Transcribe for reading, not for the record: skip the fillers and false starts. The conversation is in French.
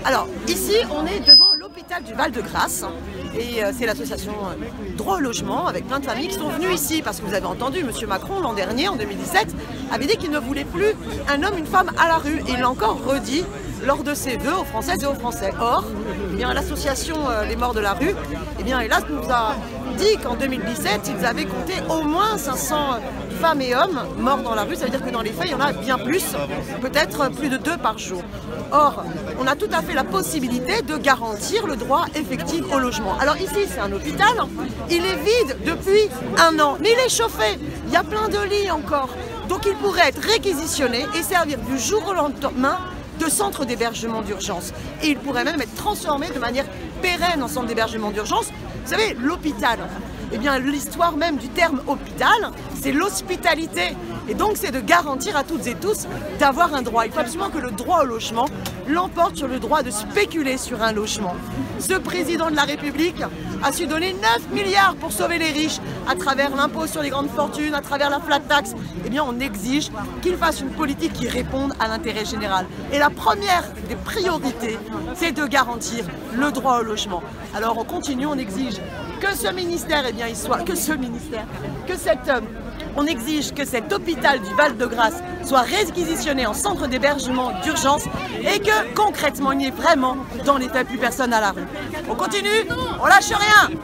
Alors, ici, on est devant l'hôpital du Val-de-Grâce et c'est l'association Droit au logement avec plein de familles qui sont venues ici parce que vous avez entendu, M. Macron, l'an dernier, en 2017, avait dit qu'il ne voulait plus un homme, une femme à la rue et il l'a encore redit lors de ses vœux aux Françaises et aux Français. Or, eh bien, l'association Les Morts de la rue, eh bien, hélas, nous a dit qu'en 2017, ils avaient compté au moins 500 femmes et hommes morts dans la rue. Ça veut dire que dans les faits, il y en a bien plus, peut-être plus de 2 par jour. Or, on a tout à fait la possibilité de garantir le droit effectif au logement. Alors ici, c'est un hôpital, il est vide depuis 1 an, mais il est chauffé, il y a plein de lits encore. Donc il pourrait être réquisitionné et servir du jour au lendemain de centre d'hébergement d'urgence. Et il pourrait même être transformé de manière pérenne en centre d'hébergement d'urgence. Vous savez, l'hôpital, eh bien l'histoire même du terme hôpital, c'est l'hospitalité. Et donc c'est de garantir à toutes et tous d'avoir un droit. Il faut absolument que le droit au logement l'emporte sur le droit de spéculer sur un logement. Ce président de la République a su donner 9 milliards pour sauver les riches à travers l'impôt sur les grandes fortunes, à travers la flat tax. Eh bien on exige qu'il fasse une politique qui réponde à l'intérêt général. Et la première des priorités, c'est de garantir le droit au logement. Alors on continue, on exige que ce ministère, eh bien, on exige que cet hôpital du Val-de-Grâce soit réquisitionné en centre d'hébergement d'urgence et que concrètement il n'y ait vraiment dans les faits plus personne à la rue. On continue, on lâche rien.